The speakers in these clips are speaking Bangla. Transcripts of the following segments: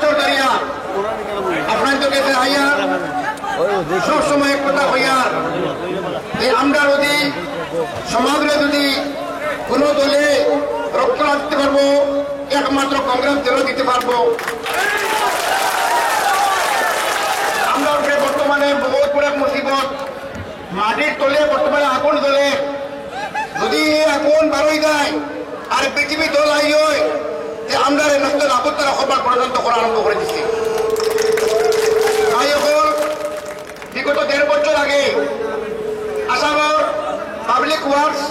বছর ধরিয়া আপনার তো কাছে আইয়া সবসময় এক কথা হইয়া যে আমরা যদি সমাজে যদি কোন দলে রক্ত রাখতে পারবো একমাত্র কংগ্রেস দলও দিতে পারবো। আমরা বর্তমানে বহুত বড় মুসিবত মাটির তলে বর্তমানে আগুন দলে যদি আগুন বারোই যায় আর পৃথিবী দল আই হয় যে আমরা রাস্তার আপত্তার অখবার পর্যন্ত করা আরম্ভ করে দিচ্ছি। বিগত ১.৫ বছর আগে আসামের পাবলিক ওয়ার্কস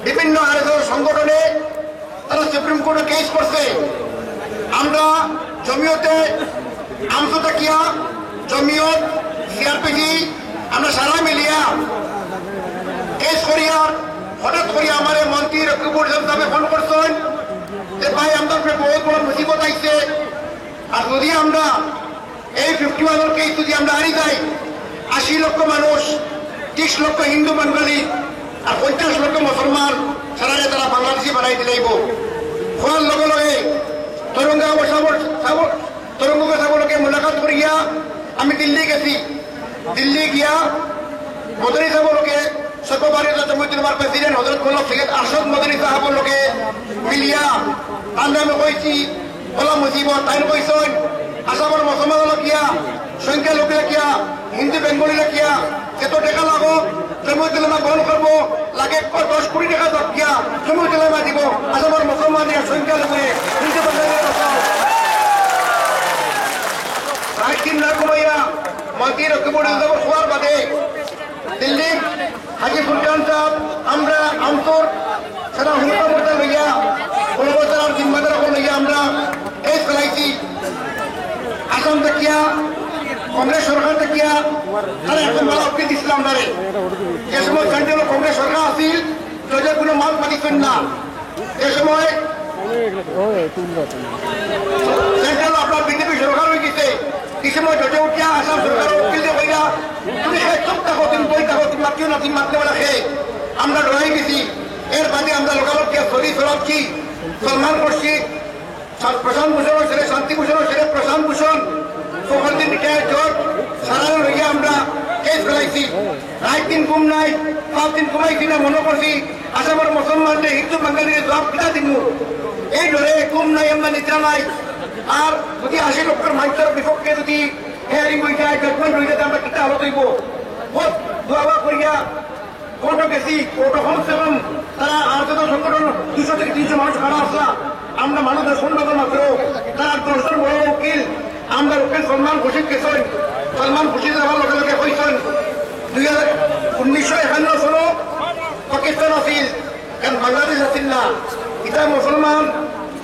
বিভিন্ন আরএসএস সংগঠনে তারা সুপ্রিম কোর্টে কেস করছে। আমরা জমিয়তে আমসুতাকিয়া জমিয়ত সিআরপিজি আমরা সারা মিলিয়া কেস করিয়া হঠাৎ করিয়া আমার মন্ত্রী রকিবুল সাহেব ফোন করছেন যে ভাই আমরা বহুত বড় মুসিবত আইছে আর যদি আমরা এই 51 কেস যদি আমরা হারি যাই 80 লক্ষ মানুষ 30 লক্ষ হিন্দু বাঙালি আর 50 লক্ষ মুসলমান সারারে তারা বাংলাদেশি বানাই দিলাইব। হওয়ার লগে লগে তরঙ্গ সাগরকে মুলাকাত করিয়া আমি দিল্লি গেছি। দিল্লি গিয়া মদনী সাহেবকে সর্বভারতীয় জমিয়তুল প্রেসিডেন্ট হযরত মোল্লা সৈয়দ আরশাদ মদনী সাহেবের লগে মিলিয়া আমি কইছি বলা মুসিবত তাই কইছেন আসামের মুসলমান কিয়া সংখ্যা লোকে কিয়া হিন্দু বেঙ্গলি কিয়া এত টাকা লাগো জমিয়তুল উলামা বহন করবো লাগে 10 কোটি টাকা দর কিয়া জমিয়তুল উলামা দিব আসামের মুসলমানের সংখ্যা লোকে হিন্দু বেঙ্গলি রাইটিন না কমাইয়া মন্ত্রী রকিবুল সাহেব হওয়ার বাদে দিল্লির হাজি সুলতান সাহেব আমরা আমসুর সারা হুকুমতা লইয়া কলকাতার জিম্মাদার লইয়া আমরা কেস ফেলাইছি। আসাম দেখিয়া কংগ্রেস সরকার দেখিয়া তারা এখন বলা অপ্রিত ইসলাম দাঁড়ে যে সময় সেন্ট্রাল কংগ্রেস সরকার আসিল জজের কোনো মাল পাঠিয়েছেন না। এ সময় সেন্ট্রাল আপনার বিজেপি সরকার হয়ে গেছে। এই সময় জজে উঠিয়া আসাম সরকার উকিল হইয়া তুমি চোখ থাকো তুমি বই থাকো তুমি মাতিও না তুমি মাতলে রাখে আমরা রয়ে গেছি। এর বাদে আমরা লোকালকে সরি সরাচ্ছি সলমান করছি প্রশান্ত ভূষণ ছেলে শান্তি ভূষণ ছেলে প্রশান্ত ভূষণ ফখরুদ্দিন রিটায়ার্ড জজ সারা লইয়া আমরা কেস ফেলাইছি। রাত দিন ঘুম নাই 5 দিন ঘুমাইছি না মনে করছি আসামের মুসলমানদের হিন্দু বাঙালির জবাব কিনা দিব এই ধরে ঘুম নাই আমরা নিদ্রা নাই। আর যদি 80 লক্ষের মানুষের বিপক্ষে যদি হেয়ারিং হয়ে যায় জজমেন্ট হয়ে যায় আমরা কিতা হলো হইব বহুত দোয়া করিয়া কোর্টে গেছি। কোর্ট কমসে কম তারা আর্থিক সংগঠন 200 থেকে 300 মানুষ খারাপ আসলা আমরা মানুষের সন্ন্যত মাত্র তারা 10 জন বড় উকিল আমরা উকিল সলমান খুশিদ গেছেন। সলমান খুশিদ আমার লগে লগে কইছেন 1951 সন পাকিস্তান আসিল কারণ বাংলাদেশ আসিল না এটা মুসলমান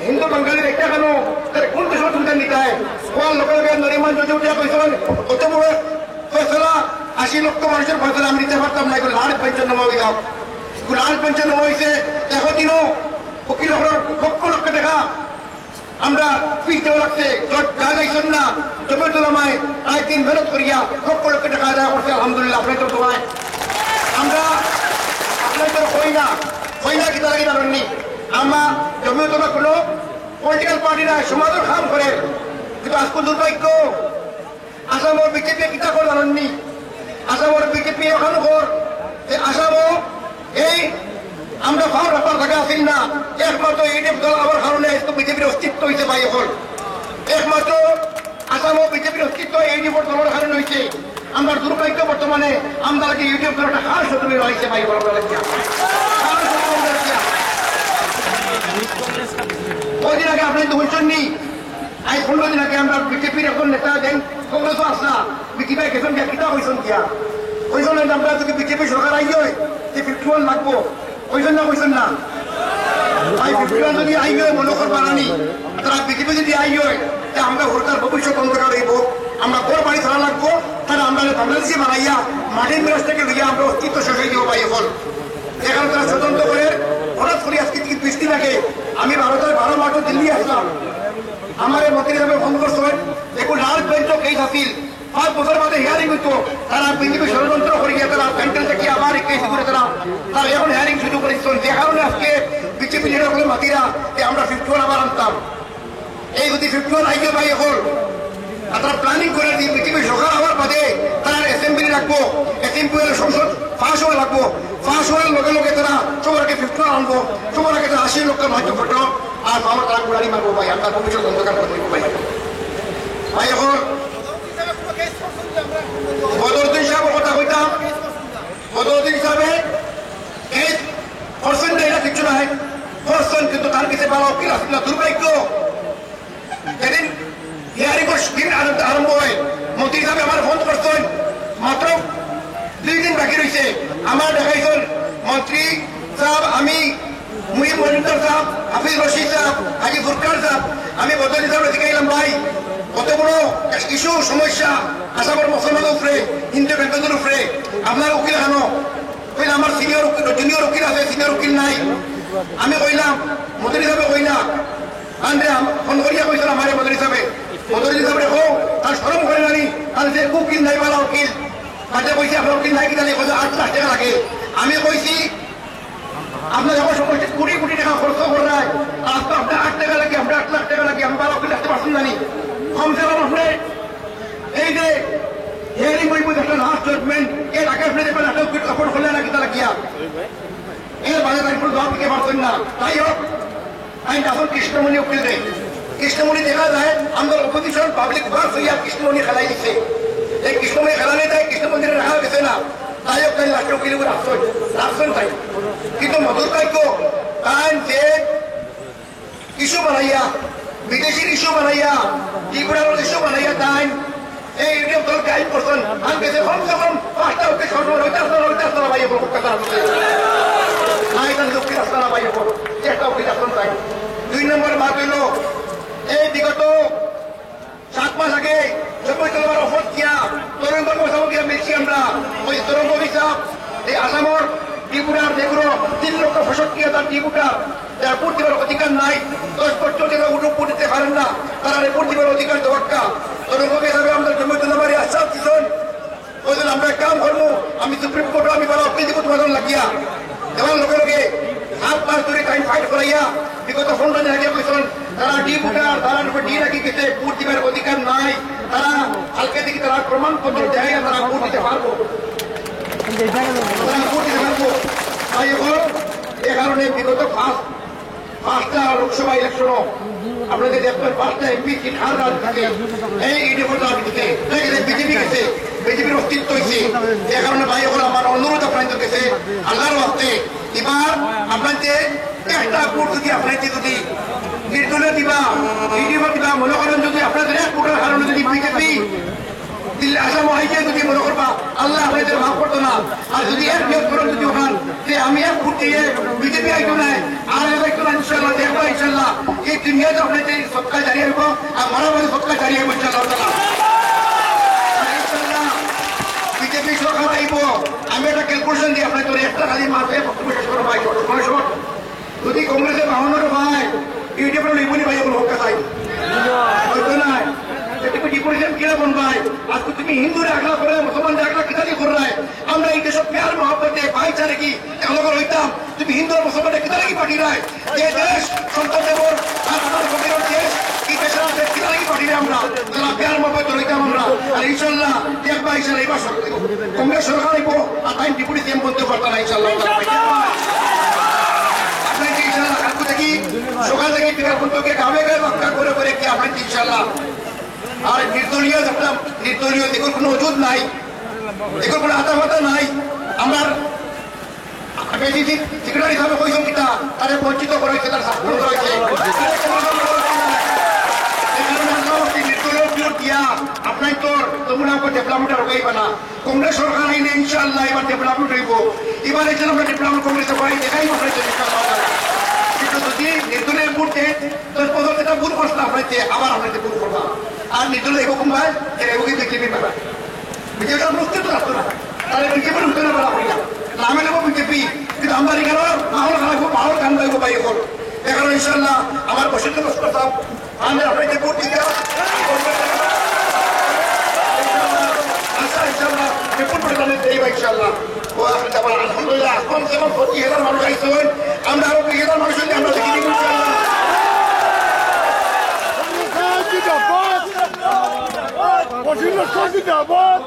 হিন্দু বাঙালির একটা কেন কোন দেশের চিন্তা নিতায় কোয়ার লগে লগে নরিমান জজে উঠিয়া কইছেন কত বড় ফয়সলা 80 লক্ষ মানুষের ফয়সলা আমি নিতে পারতাম না এগুলো লাল পেনশন নামা হয়ে যাও লাল পেনশন নামা হয়েছে দেখো দিনও উকিল লক্ষ লক্ষ টাকা আমরা ফিস দেওয়া লাগছে যা যাইছেন না জমিয়তুল উলামায় প্রায় 3 মেহনত করিয়া লক্ষ লক্ষ টাকা আদায় করছে আলহামদুলিল্লাহ আপনার তো দোয়ায় আমরা আপনার তো হই না কিতা লাগি জানেননি আমরা জমিয়তুল উলামা কোনো পলিটিক্যাল পার্টিরা সমাজের কাম করে কিন্তু আজকে দুর্ভাগ্য আসামের বিজেপি কিতা করে জানেননি আসামের বিজেপি ওখানে কর আসামও এই আমরা ভার ব্যাপার থাকে আসিল না একমাত্র ইউডিএফ দল আমার কারণে বিজেপির অস্তিত্ব হয়েছে ভাই এখন একমাত্র আসামও বিজেপির অস্তিত্ব ইউডিএফ দলের কারণে হয়েছে। আমরা দুর্ভাগ্য বর্তমানে আমরা ইউডিএফ দল একটা খাস শত্রু রয়েছে ভাই কদিন আগে আপনি তো বলছেন নি আজ 15 দিন আগে আমরা বিজেপির এখন নেতা দেন কংগ্রেসও আসা বিজেপি গেছেন গিয়া কিতা হয়েছেন গিয়া হয়েছেন আমরা যদি বিজেপি সরকার আই হয় 51 লাগবো কইছেন না ভাই 51 যদি আই হয় মনোকর বানানি তারা বিজেপি যদি আই হয় আমরা সরকার ভবিষ্যৎ অন্ধকার হইব আমরা ঘর বাড়ি ছাড়া লাগবো তারা আমরা বাংলাদেশি বানাইয়া মাটির মেরাজ থেকে লইয়া আমরা অস্তিত্ব শেষ হয়ে যাব ভাই এখন এখানে তারা স্বতন্ত্র করে হঠাৎ করে আজকে 20 দিন আগে আমি 12 মার্চ দিল্লি আসলাম। আমার মন্ত্রী সাহেব ফোন করছেন দেখুন লাল বেঞ্চ কেস আসিল 5 বছর বাদে হিয়ারিং হইতো তারা বিজেপি ষড়যন্ত্র করিয়া তারা সেন্ট্রাল থেকে আবার কেস করে তারা এখন হিয়ারিং শুরু করেছেন যে কারণে আজকে বিজেপি লিডার করে মাতিরা যে আমরা 51 আবার আনতাম এই যদি 51 আইকে ভাই এখন তারা প্ল্যানিং করে দিয়ে পৃথিবীর সরকার হওয়ার বাদে তারা অ্যাসেম্বলি রাখবো, অ্যাসেম্বলি সংসদ ফাঁস হওয়া লাগবো, ফাঁস হওয়ার লগে লগে তারা সবার আগে 51 আনবো, সবার আগে 80 লক্ষ নয়তো ঘটো আর আমার তারা গুড়ানি মারবো ভাই, আমরা ভবিষ্যৎ অন্ধকার করে দেবো ভাই। ভাই এখন বদরুদ্দিন সাহেবের কথা কইতাম, বদরুদ্দিন সাহেবে এই পার্সেন্ট এটা কিছু নাই, পার্সেন্ট কিন্তু তার কাছে ভালো উকিল আসছিল। দুর্ভাগ্য যেদিন হিয়ারিং দিন আরম্ভ হয় মন্ত্রী সাহেব আমার ফোন করছেন, মাত্র 2 দিন বাকি রয়েছে, আমার দেখাইছেন মন্ত্রী সাহেব, আমি মুহিব মজুমদার সাহেব, হাফিজ রশিদ সাহেব, হাজি ফুরকান সাহেব, আমি বদরুদ্দিন সাহেব দেখাইলাম ভাই কত বড় ইস্যু সমস্যা আসামের মুসলমানের উপরে, হিন্দু বেঙ্গলের উপরে, আপনার উকিল এখানো কইলাম আমার সিনিয়র জুনিয়র উকিল আছে, সিনিয়র উকিল নাই। আমি কইলাম মন্ত্রী সাহেব কইলা আন্দ্রে ফোন করিয়া কইছিল আমার মন্ত্রী সাহেব, মন্ত্রী সাহেব রেখো তার সরম করে জানি তার যে উকিল নাই বলা উকিল কাজে কইছি আপনার উকিল নাই কিনা 8 লাখ টাকা লাগে। আমি কইছি আপনার যখন সময় 20 কোটি টাকা খরচ করে আপনার 8 টাকা লাগে, আমরা 8 লাখ টাকা লাগে, আমি ভালো উকিল আসতে পারছেন জানি কমসে কম আপনি এই যে হিয়ারিং বই একটা লাস্ট জজমেন্ট এর আগে আপনি দেখবেন একটা উকিল তখন হলে না কিতা লাগিয়া এর বাজে তাই কোনো জবাব দিতে পারছেন না। তাই হোক আইন এখন কৃষ্ণমণি উকিল দেয়, কৃষ্ণমণি দেখা যায় আমাদের অপোজিশন পাবলিক ওয়ার্কস হইয়া কৃষ্ণমণি খেলাই দিচ্ছে, এই কৃষ্ণমণি খেলালে তাই কৃষ্ণমন্দিরে রাখা গেছে না, তাই হোক তাই লাস্ট উকিল রাখছেন তাই। কিন্তু মধুর ভাগ্য তাই যে ইস্যু বানাইয়া বিদেশির ইস্যু বানাইয়া ত্রিপুরার ইস্যু বানাইয়া তাই এই ইউনিয়ন দলকে আইন করছেন, আমি গেছে কমসে কম 5টা উকিল সরকার হইতে ভাই কথা নাই তার লক্ষ্মী রাস্তা না ভাই একটা উকিল আসন তাই। 2 নম্বর মাত হইল এই বিগত 7 মাস আগে সবাই তোমার অফত কিয়া তরঙ্গ বসাবো কিয়া মিলছি আমরা, ওই তরঙ্গ হিসাব এই আসামর ত্রিপুরার যেগুলো 3 লক্ষ ফসল কিয়া তার ত্রিপুরা যার ভোট দেওয়ার অধিকার নাই, 10 বছর যারা ভোট দিতে পারেন না তারা ভোট দেওয়ার অধিকার দরকার। তরঙ্গ হিসাবে আমরা জমি তোমার আশ্বাস দিচ্ছেন, ওই জন্য আমরা কাম করবো, আমি সুপ্রিম কোর্টে আমি বলা অপ্রিয় দিব তোমার লাগিয়া দেওয়ার লগে লগে 7 মাস ধরে টাইম ফাইট করাইয়া বিগত 15 দিন আগে কইছেন তারা তারা ডি রাখি গেছে, ভোট দিবার অধিকার নাই, তারা হালকা দিকে তারা প্রমাণপত্র দেয় তারা ভোট দিতে পারবো, ভোট দিতে পারবো। তাই এখন এ কারণে বিগত 5টা লোকসভা ইলেকশনও আপনাদের দেখবেন 5টা এমপি সিট হার রাজ থাকে এই বিজেপি গেছে, বিজেপির অস্তিত্ব হয়েছে। এ কারণে ভাই এখন আমার অনুরোধ আপনাদের কাছে আল্লাহর ওয়াস্তে এবার আপনাদের একটা ভোট যদি আপনাদের যদি নির্দলীয় দিবা দিবা মনে করেন যদি আপনাদের এক ভোটের কারণে যদি বিজেপি আসাম আইকে যদি মনে করবা আল্লাহ আপনাদের মাফ করতো না, আর যদি এক নিয়োগ করেন যদি ওখান যে আমি এক ভোট দিয়ে বিজেপি আইতো নাই আর একটু না ইনশাল্লাহ দেখবো ইনশাল্লাহ এই দুনিয়াতে আপনাদের সৎকার জারিয়ে রাখবো আর মারামারি সৎকার জারিয়ে রাখবো ইনশাল্লাহ। বিজেপি সরকার আইব আমি একটা ক্যালকুলেশন দিই আপনার তোর একটা খালি মাসে বক্তব্য শেষ করো ভাই যদি কংগ্রেসের 52 ভাই ইউটিউবের লিখুনি ভাই এগুলো হকা চাই হয়তো নাই তুমি ডিপোজিশন কিনা বনবাই আজকে তুমি হিন্দুরে আগলা করে মুসলমানদের আগলা কিতালি করে আমরা এই দেশের প্যার মহব্বতে ভাইচারে কি এগুলো হইতাম তুমি হিন্দু আর মুসলমানদের কিতালি কি পাঠিয়ে রায় যে দেশ সন্তান দেবর আর আমার কবির দেশ এই দেশের কিতালি পাঠিয়ে আমরা যারা প্যার মহব্বতে হইতাম আমরা আর ইনশাল্লাহ দেখবা ইনশাল্লাহ এবার কংগ্রেস সরকার আইব আর তাই ডিপুটি বলতে পারতাম না ইনশাল্লাহ আপনাকে ইনশাল্লাহ কাকু দেখি সকাল থেকে বিকাল পর্যন্ত গাবে গায়ে বাক্কা করে করে কি আপনাকে ইনশাল্লাহ আর নির্দলীয় একটা নির্দলীয় এগুলোর কোনো ওজুদ নাই, এগুলোর কোনো আতা মাতা নাই। আমরা সেক্রেটারি হিসাবে কইসম কিনা তারা বঞ্চিত করেছে, তার শাস্তি রয়েছে নির্দলীয় দিয়া আপনার তোর তোমরা ডেভেলপমেন্ট রোগাইবা না। কংগ্রেস সরকার আইনে ইনশাআল্লাহ এবার ডেভেলপমেন্ট হইব, এবার এখানে আমরা ডেভেলপমেন্ট কংগ্রেসের বাড়ি দেখাই আপনার কিন্তু যদি নির্দলীয় ভোট দেয় 10-15 টাকা ভোট করছিল আপনাকে আবার আপনাকে ভোট করবা আর নির্দলীয় এরকম ভাই এরকমই বিজেপি পাবা বিজেপি প্রস্তুত রাখতো না তাহলে বিজেপির উত্তরে বলা হইয়া নামে নেবো বিজেপি কিন্তু আমরা এখানে মাহল খারাপ মাহল কান লাগবো ভাই এখন এখানে ইনশাল্লাহ আমার বসিত প্রস্তাব আমি আপনাকে ভোট দিতে আচ্ছা ইনশাল্লাহ ভোট পরিমাণে দেই ভাই ইনশাল্লাহ ও আপনি আলহামদুলিল্লাহ কমসে কম 25,000 মানুষ আইসেন আমরা আরো 20,000 মানুষ আমরা দেখি জিন্দাবাদ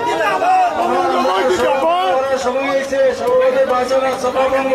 জিন্দাবাদ সময় হয়েছে সভাপতি বাঁচানোর সভা ভঙ্গ